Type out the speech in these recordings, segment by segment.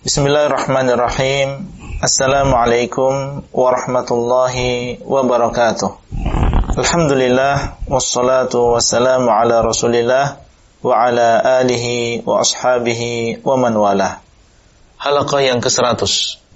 Bismillahirrahmanirrahim. Assalamualaikum warahmatullahi wabarakatuh. Alhamdulillah wassalatu wassalamu ala Rasulillah wa ala alihi wa ashabihi wa man walah. Halaqah yang ke-100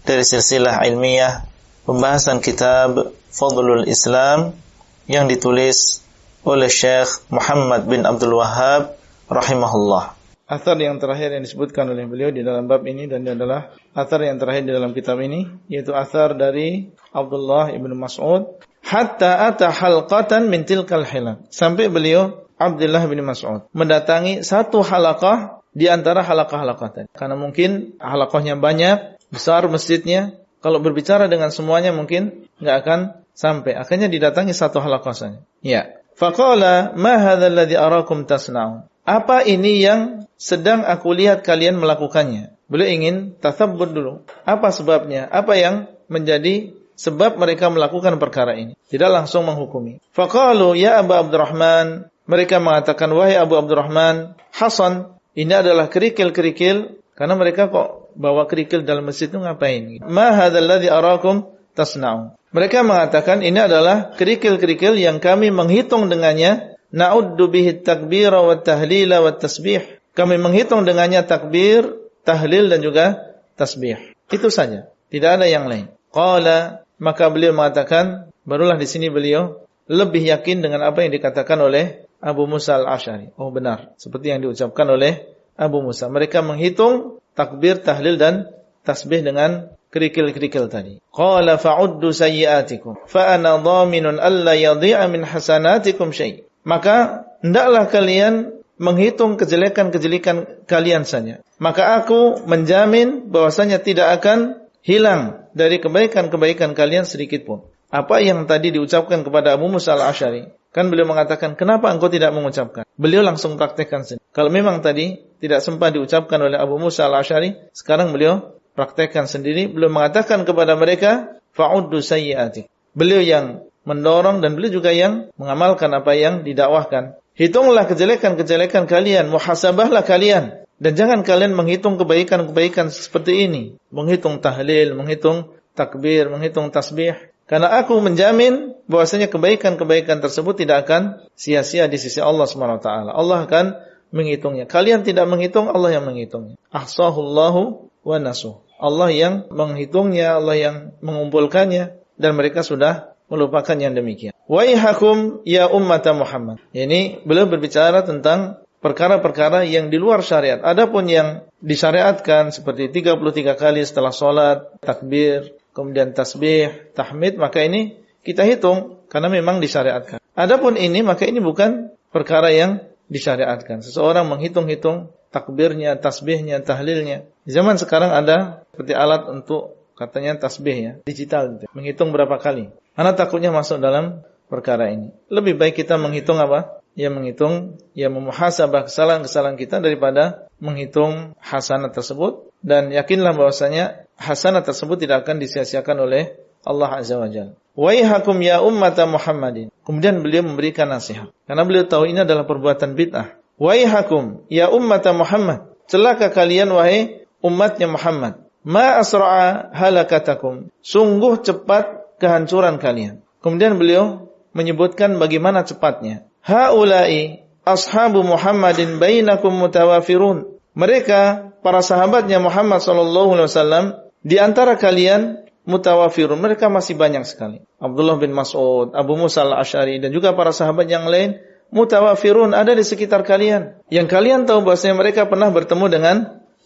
dari silsilah ilmiah pembahasan kitab Fadlul Islam yang ditulis oleh Syekh Muhammad bin Abdul Wahhab rahimahullah. Athar yang terakhir yang disebutkan oleh beliau di dalam bab ini, dan adalah athar yang terakhir di dalam kitab ini, yaitu athar dari Abdullah ibn Mas'ud, hatta ata halqatan min tilkal hilaq, sampai beliau Abdullah bin Mas'ud mendatangi satu halaqah di antara halaqah-halaqah tadi. Karena mungkin halaqahnya banyak, besar masjidnya, kalau berbicara dengan semuanya mungkin enggak akan sampai. Akhirnya didatangi satu halaqah saja. Ya. Faqala ma hadzal ladzi arakum tasna'un. Apa ini yang sedang aku lihat kalian melakukannya? Beliau ingin tatsabbut dulu. Apa sebabnya? Apa yang menjadi sebab mereka melakukan perkara ini? Tidak langsung menghukumi. Faqalu ya Abu Abdurrahman. Mereka mengatakan, wahai Abu Abdurrahman, Hasan, ini adalah kerikil-kerikil. Karena mereka kok bawa kerikil dalam masjid itu ngapain? Ma hadzal ladzi arakum tasna'un. Mereka mengatakan ini adalah kerikil-kerikil yang kami menghitung dengannya. Na'uddu bihi takbira wa tahlila wa tasbih. Kami menghitung dengannya takbir, tahlil dan juga tasbih. Itu saja, tidak ada yang lain. Qala, maka beliau mengatakan, barulah di sini beliau lebih yakin dengan apa yang dikatakan oleh Abu Musa al-Asy'ari. Oh benar, seperti yang diucapkan oleh Abu Musa. Mereka menghitung takbir, tahlil dan tasbih dengan kerikil-kerikil tadi. Qala fa'uddu sayyi'atikum fa ana dhaminun alla yadhi'a min hasanatikum syai'. Maka hendaklah kalian menghitung kejelekan-kejelekan kalian saja. Maka aku menjamin bahwasanya tidak akan hilang dari kebaikan-kebaikan kalian sedikit pun. Apa yang tadi diucapkan kepada Abu Musa al-Asy'ari, kan beliau mengatakan, kenapa engkau tidak mengucapkan? Beliau langsung praktekkan sendiri. Kalau memang tadi tidak sempat diucapkan oleh Abu Musa al-Asy'ari, sekarang beliau praktekkan sendiri. Beliau mengatakan kepada mereka, fa'uddu sayyi'atik. Beliau yang mendorong dan beliau juga yang mengamalkan apa yang didakwahkan. Hitunglah kejelekan-kejelekan kalian, muhasabahlah kalian, dan jangan kalian menghitung kebaikan-kebaikan seperti ini, menghitung tahlil, menghitung takbir, menghitung tasbih. Karena aku menjamin bahwasanya kebaikan-kebaikan tersebut tidak akan sia-sia di sisi Allah SWT. Allah akan menghitungnya. Kalian tidak menghitung, Allah yang menghitungnya. Ahsahullahu wa nasuh. Allah yang menghitungnya, Allah yang mengumpulkannya, dan mereka sudah melupakan yang demikian. Waihakum ya ummata Muhammad. Ini beliau berbicara tentang perkara-perkara yang di luar syariat. Adapun yang disyariatkan seperti 33 kali setelah sholat, takbir, kemudian tasbih, tahmid, maka ini kita hitung karena memang disyariatkan. Adapun ini, maka ini bukan perkara yang disyariatkan. Seseorang menghitung-hitung takbirnya, tasbihnya, tahlilnya. Di zaman sekarang ada seperti alat untuk katanya tasbih ya, digital gitu. Menghitung berapa kali. Karena takutnya masuk dalam perkara ini. Lebih baik kita menghitung apa? Ya menghitung, ya memuhasabah kesalahan-kesalahan kita daripada menghitung hasanat tersebut. Dan yakinlah bahwasanya hasanat tersebut tidak akan disia-siakan oleh Allah Azza wa Jalla. Waihakum ya ummata Muhammadin. Kemudian beliau memberikan nasihat. Karena beliau tahu ini adalah perbuatan bid'ah. Waihakum ya ummata Muhammad. Celaka kalian wahai umatnya Muhammad. Ma asra'a halakatakum. Sungguh cepat kehancuran kalian. Kemudian beliau menyebutkan bagaimana cepatnya. Haula'i ashabu Muhammadin bainakum mutawafirun. Mereka para sahabatnya Muhammad sallallahu alaihi wasallam di antara kalian mutawafirun. Mereka masih banyak sekali. Abdullah bin Mas'ud, Abu Musa al-Asy'ari dan juga para sahabat yang lain mutawafirun ada di sekitar kalian. Yang kalian tahu bahwasanya mereka pernah bertemu dengan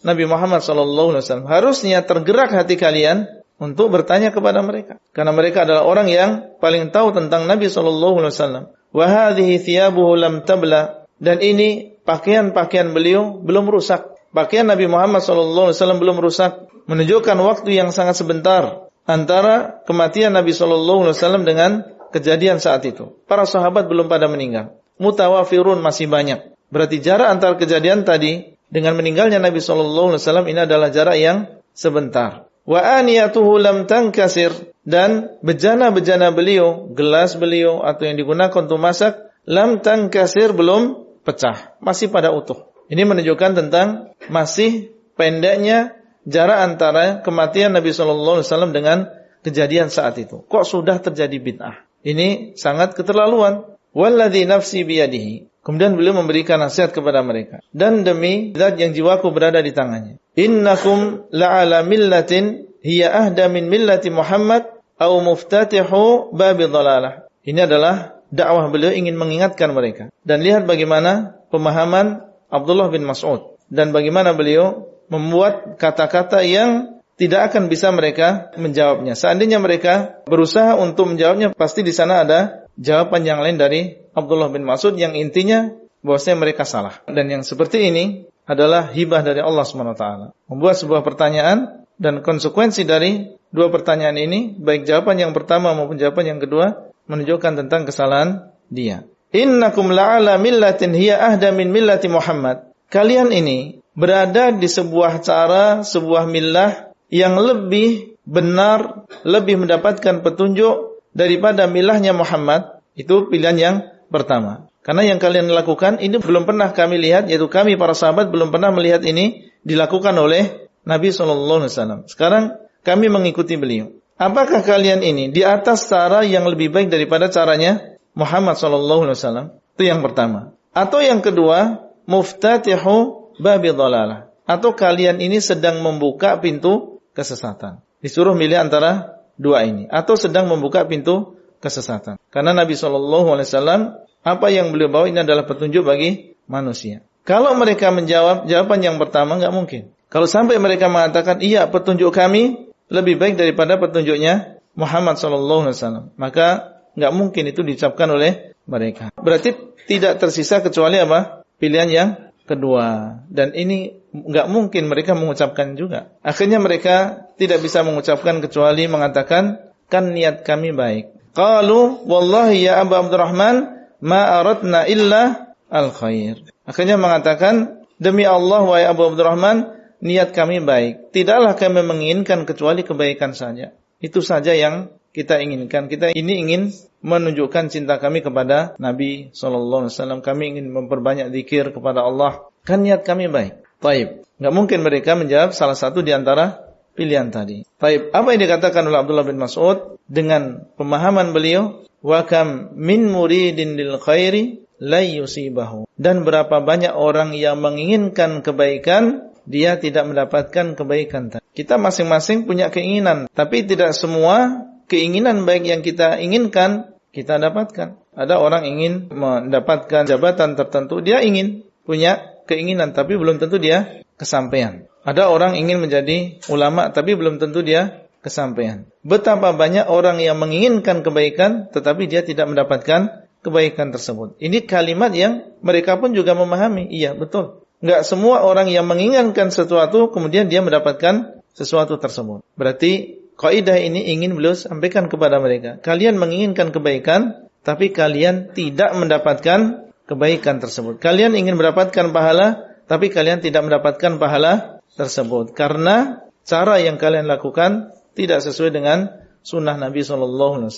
Nabi Muhammad sallallahu alaihi wasallam. Harusnya tergerak hati kalian untuk bertanya kepada mereka. Karena mereka adalah orang yang paling tahu tentang Nabi sallallahu alaihi wasallam. Wa hadhihi thiyabuhu lam tabla. Dan ini pakaian-pakaian beliau belum rusak. Pakaian Nabi Muhammad sallallahu alaihi wasallam belum rusak, menunjukkan waktu yang sangat sebentar antara kematian Nabi sallallahu alaihi wasallam dengan kejadian saat itu. Para sahabat belum pada meninggal. Mutawafirun masih banyak. Berarti jarak antara kejadian tadi dengan meninggalnya Nabi sallallahu alaihi wasallam ini adalah jarak yang sebentar. Wa aniyatuhu lam tankasir, dan bejana-bejana beliau, gelas beliau atau yang digunakan untuk masak, lam tankasir, belum pecah, masih pada utuh. Ini menunjukkan tentang masih pendeknya jarak antara kematian Nabi sallallahu alaihi wasallam dengan kejadian saat itu. Kok sudah terjadi bid'ah? Ini sangat keterlaluan. Walladzi nafsi biyadihi. Kemudian beliau memberikan nasihat kepada mereka. Dan demi zat yang jiwaku berada di tangannya. Innakum la'ala millatin hiya ahda min millati Muhammad au muftatihu babi dhalalah. Ini adalah dakwah beliau ingin mengingatkan mereka. Dan lihat bagaimana pemahaman Abdullah bin Mas'ud. Dan bagaimana beliau membuat kata-kata yang tidak akan bisa mereka menjawabnya. Seandainya mereka berusaha untuk menjawabnya, pasti di sana ada jawaban yang lain dari Abdullah bin Mas'ud yang intinya bahwasanya mereka salah. Dan yang seperti ini adalah hibah dari Allah SWT. Membuat sebuah pertanyaan dan konsekuensi dari dua pertanyaan ini, baik jawaban yang pertama maupun jawaban yang kedua, menunjukkan tentang kesalahan dia. Innakum la'ala millatin hiya ahda min millati Muhammad. Kalian ini berada di sebuah cara, sebuah millah yang lebih benar, lebih mendapatkan petunjuk daripada milahnya Muhammad. Itu pilihan yang pertama. Karena yang kalian lakukan ini belum pernah kami lihat, yaitu kami para sahabat belum pernah melihat ini dilakukan oleh Nabi SAW. Sekarang kami mengikuti beliau. Apakah kalian ini di atas cara yang lebih baik daripada caranya Muhammad SAW? Itu yang pertama. Atau yang kedua, muftatihu babi dhalalah. Atau kalian ini sedang membuka pintu kesesatan. Disuruh milih antara dua ini. Atau sedang membuka pintu kesesatan. Karena Nabi SAW, apa yang beliau bawa ini adalah petunjuk bagi manusia. Kalau mereka menjawab jawaban yang pertama, nggak mungkin. Kalau sampai mereka mengatakan, iya petunjuk kami lebih baik daripada petunjuknya Muhammad SAW, maka nggak mungkin itu diucapkan oleh mereka. Berarti tidak tersisa kecuali apa? Pilihan yang kedua. Dan ini nggak mungkin mereka mengucapkan juga. Akhirnya mereka tidak bisa mengucapkan kecuali mengatakan, kan niat kami baik. Qalu wallahi ya Abu Abdurrahman ma aradna illa al-khair. Akhirnya mengatakan, demi Allah wahai Abu Abdurrahman, niat kami baik. Tidaklah kami menginginkan kecuali kebaikan saja. Itu saja yang kita inginkan. Kita ini ingin menunjukkan cinta kami kepada Nabi SAW. Kami ingin memperbanyak zikir kepada Allah. Kan niat kami baik. Taib. Nggak mungkin mereka menjawab salah satu di antara pilihan tadi. Taib. Apa yang dikatakan oleh Abdullah bin Mas'ud dengan pemahaman beliau? Wa kam min muridin lil khairi la yusibahu. Dan berapa banyak orang yang menginginkan kebaikan, dia tidak mendapatkan kebaikan. Kita masing-masing punya keinginan, tapi tidak semua keinginan baik yang kita inginkan kita dapatkan. Ada orang ingin mendapatkan jabatan tertentu, dia ingin punya keinginan, tapi belum tentu dia kesampaian. Ada orang ingin menjadi ulama, tapi belum tentu dia kesampaian. Betapa banyak orang yang menginginkan kebaikan, tetapi dia tidak mendapatkan kebaikan tersebut. Ini kalimat yang mereka pun juga memahami. Iya, betul. Enggak semua orang yang menginginkan sesuatu kemudian dia mendapatkan sesuatu tersebut. Berarti kaidah ini ingin beliau sampaikan kepada mereka. Kalian menginginkan kebaikan, tapi kalian tidak mendapatkan kebaikan tersebut. Kalian ingin mendapatkan pahala, tapi kalian tidak mendapatkan pahala tersebut. Karena cara yang kalian lakukan tidak sesuai dengan sunnah Nabi SAW.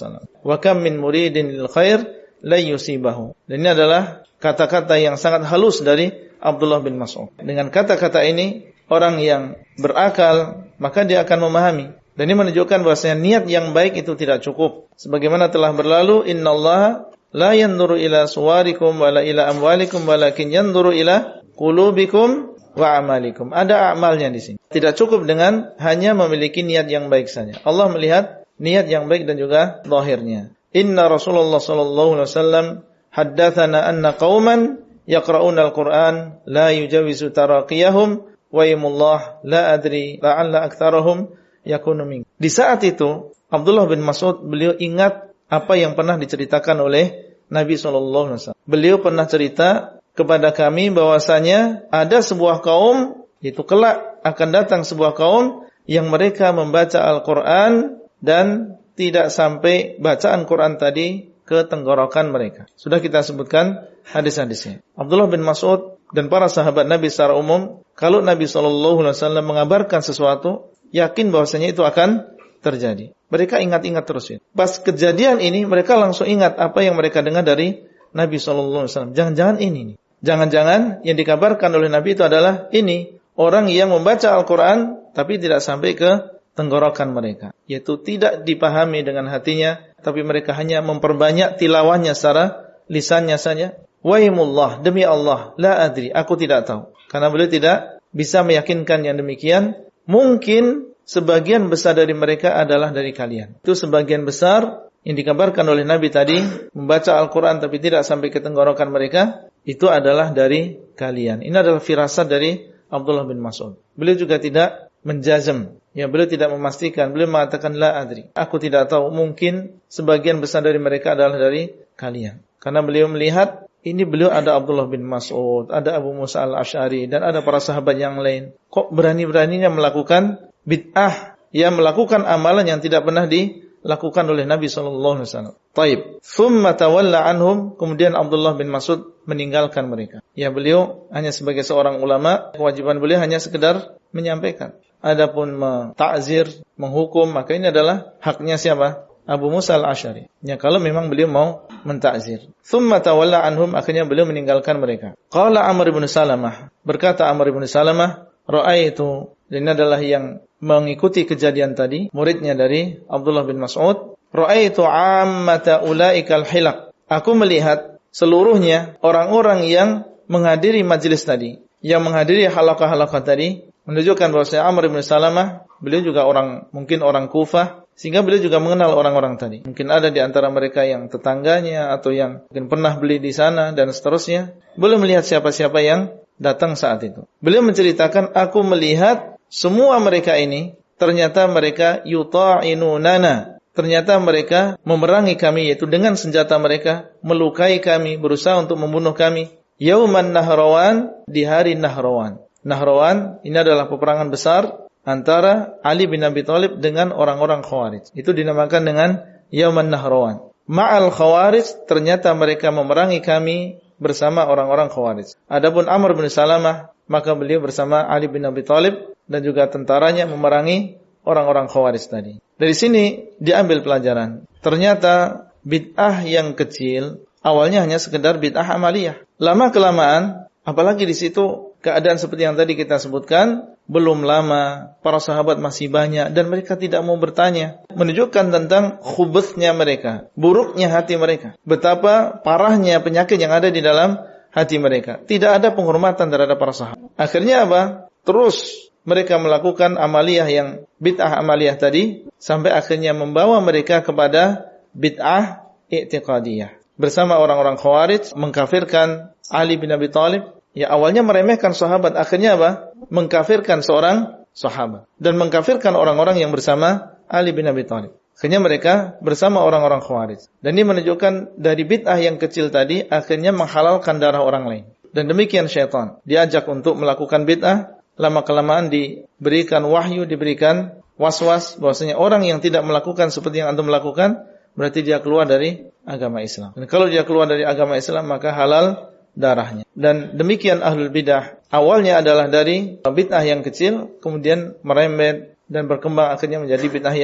Wa kam min muridin lil khair la yusibahu. Dan ini adalah kata-kata yang sangat halus dari Abdullah bin Mas'ud. Dengan kata-kata ini, orang yang berakal, maka dia akan memahami. Dan ini menunjukkan bahwasanya niat yang baik itu tidak cukup. Sebagaimana telah berlalu, innallaha la yanzuru ila suwarikum wala ila amwalikum walakin yanzuru ila qulubikum wa amalikum. Ada amalnya di sini. Tidak cukup dengan hanya memiliki niat yang baik saja. Allah melihat niat yang baik dan juga zahirnya. Inna Rasulullah sallallahu alaihi wasallam haddatsana anna qauman yaqra'una al-Qur'an la yujawizu taraqiyahum wa yamullah la adri la'alla aktsarahum yakunu min. Di saat itu Abdullah bin Mas'ud beliau ingat apa yang pernah diceritakan oleh Nabi SAW. Beliau pernah cerita kepada kami bahwasanya ada sebuah kaum, yaitu kelak akan datang sebuah kaum yang mereka membaca Al-Qur'an dan tidak sampai bacaan Quran tadi ke tenggorokan mereka. Sudah kita sebutkan hadis-hadisnya. Abdullah bin Mas'ud dan para sahabat Nabi secara umum, kalau Nabi SAW mengabarkan sesuatu, yakin bahwasanya itu akan terjadi. Mereka ingat-ingat terus. Pas kejadian ini, mereka langsung ingat apa yang mereka dengar dari Nabi SAW. Jangan-jangan ini nih. Jangan-jangan yang dikabarkan oleh Nabi itu adalah ini. Orang yang membaca Al-Quran tapi tidak sampai ke tenggorokan mereka, yaitu tidak dipahami dengan hatinya, tapi mereka hanya memperbanyak tilawahnya secara lisannya saja. Waimullah, demi Allah, la adri, aku tidak tahu. Karena beliau tidak bisa meyakinkan yang demikian. Mungkin sebagian besar dari mereka adalah dari kalian. Itu sebagian besar yang dikabarkan oleh Nabi tadi, membaca Al-Quran tapi tidak sampai ke tenggorokan mereka, itu adalah dari kalian. Ini adalah firasat dari Abdullah bin Mas'ud. Beliau juga tidak menjazm, ya, beliau tidak memastikan, beliau mengatakan la adri, aku tidak tahu, mungkin sebagian besar dari mereka adalah dari kalian. Karena beliau melihat ini beliau ada Abdullah bin Mas'ud, ada Abu Musa al-Asy'ari dan ada para sahabat yang lain. Kok berani-beraninya melakukan bid'ah, ya, melakukan amalan yang tidak pernah dilakukan oleh Nabi sallallahu alaihi wasallam. Taib. Tsumma tawalla anhum, kemudian Abdullah bin Mas'ud meninggalkan mereka. Ya, beliau hanya sebagai seorang ulama, kewajiban beliau hanya sekedar menyampaikan. Adapun ta'zir, menghukum, maka ini adalah haknya siapa? Abu Musa al-Asy'ari. Ya, kalau memang beliau mau mentakzir. Tsumma tawalla anhum, akhirnya beliau meninggalkan mereka. Qala Amr bin Salamah, berkata Amr bin Salamah, ra'aitu, ini adalah yang mengikuti kejadian tadi, muridnya dari Abdullah bin Mas'ud, ra'aitu 'ammata ulaikal hilaq. Aku melihat seluruhnya orang-orang yang menghadiri majelis tadi, yang menghadiri halaqah-halaqah tadi, menunjukkan bahwa Amr bin Salamah, beliau juga mungkin orang Kufah, sehingga beliau juga mengenal orang-orang tadi. Mungkin ada di antara mereka yang tetangganya atau yang mungkin pernah beli di sana dan seterusnya. Beliau melihat siapa-siapa yang datang saat itu. Beliau menceritakan, aku melihat semua mereka ini ternyata mereka yuta'inunana. Ternyata mereka memerangi kami, yaitu dengan senjata mereka melukai kami, berusaha untuk membunuh kami. Yauman Nahrawan, di hari Nahrawan. Nahrawan ini adalah peperangan besar antara Ali bin Abi Thalib dengan orang-orang Khawarij. Itu dinamakan dengan Yauman Nahrawan. Ma'al Khawarij, ternyata mereka memerangi kami bersama orang-orang Khawarij. Adapun Amr bin Salamah, maka beliau bersama Ali bin Abi Thalib dan juga tentaranya memerangi orang-orang Khawarij tadi. Dari sini diambil pelajaran. Ternyata bid'ah yang kecil awalnya hanya sekedar bid'ah amaliyah. Lama-kelamaan, apalagi di situ keadaan seperti yang tadi kita sebutkan, belum lama para sahabat masih banyak dan mereka tidak mau bertanya, menunjukkan tentang khubuthnya mereka, buruknya hati mereka, betapa parahnya penyakit yang ada di dalam hati mereka. Tidak ada penghormatan terhadap para sahabat. Akhirnya apa? Terus mereka melakukan amaliyah yang bid'ah amaliyah tadi, sampai akhirnya membawa mereka kepada bid'ah i'tiqadiyah. Bersama orang-orang Khawarij mengkafirkan Ali bin Abi Thalib. Ya, awalnya meremehkan sahabat, akhirnya apa? Mengkafirkan seorang sahabat dan mengkafirkan orang-orang yang bersama Ali bin Abi Thalib. Akhirnya mereka bersama orang-orang Khawarij. Dan ini menunjukkan dari bid'ah yang kecil tadi akhirnya menghalalkan darah orang lain. Dan demikian syaitan diajak untuk melakukan bid'ah, lama-kelamaan diberikan wahyu, diberikan was-was bahwasanya orang yang tidak melakukan seperti yang antum melakukan berarti dia keluar dari agama Islam. Dan kalau dia keluar dari agama Islam maka halal darahnya. Dan demikian ahlul bidah, awalnya adalah dari bid'ah yang kecil, kemudian merembet dan berkembang akhirnya menjadi bid'ah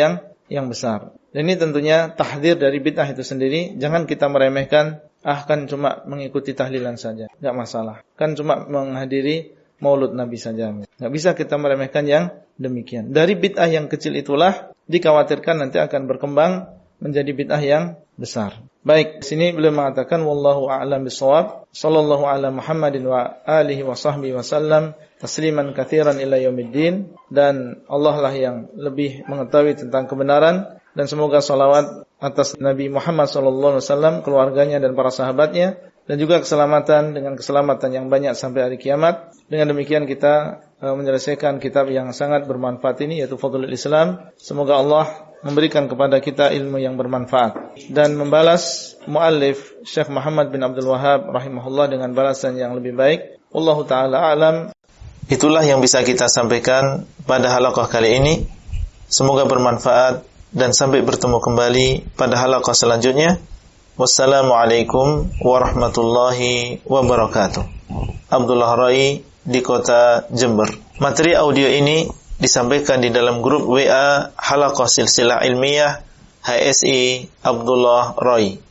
yang besar. Dan ini tentunya tahdzir dari bid'ah itu sendiri. Jangan kita meremehkan, kan cuma mengikuti tahlilan saja, enggak masalah. Kan cuma menghadiri maulud Nabi saja. Enggak bisa kita meremehkan yang demikian. Dari bid'ah yang kecil itulah dikhawatirkan nanti akan berkembang menjadi bid'ah yang besar. Baik, sini beliau mengatakan wallahu a'lam bishawab. Sallallahu ala Muhammadin wa alihi wa sahbihi wasallam tasliman katsiran ila yaumiddin. Dan Allah lah yang lebih mengetahui tentang kebenaran, dan semoga salawat atas Nabi Muhammad sallallahu alaihi wasallam, keluarganya dan para sahabatnya, dan juga keselamatan dengan keselamatan yang banyak sampai hari kiamat. Dengan demikian kita menyelesaikan kitab yang sangat bermanfaat ini, yaitu Fadlul Islam. Semoga Allah memberikan kepada kita ilmu yang bermanfaat dan membalas muallif Syekh Muhammad bin Abdul Wahhab rahimahullah dengan balasan yang lebih baik. Wallahu taala a'lam. Itulah yang bisa kita sampaikan pada halaqah kali ini. Semoga bermanfaat dan sampai bertemu kembali pada halaqah selanjutnya. Wassalamualaikum warahmatullahi wabarakatuh. Abdullah Rai di kota Jember. Materi audio ini disampaikan di dalam grup WA Halaqah Silsilah Ilmiah HSI Abdullah Rai.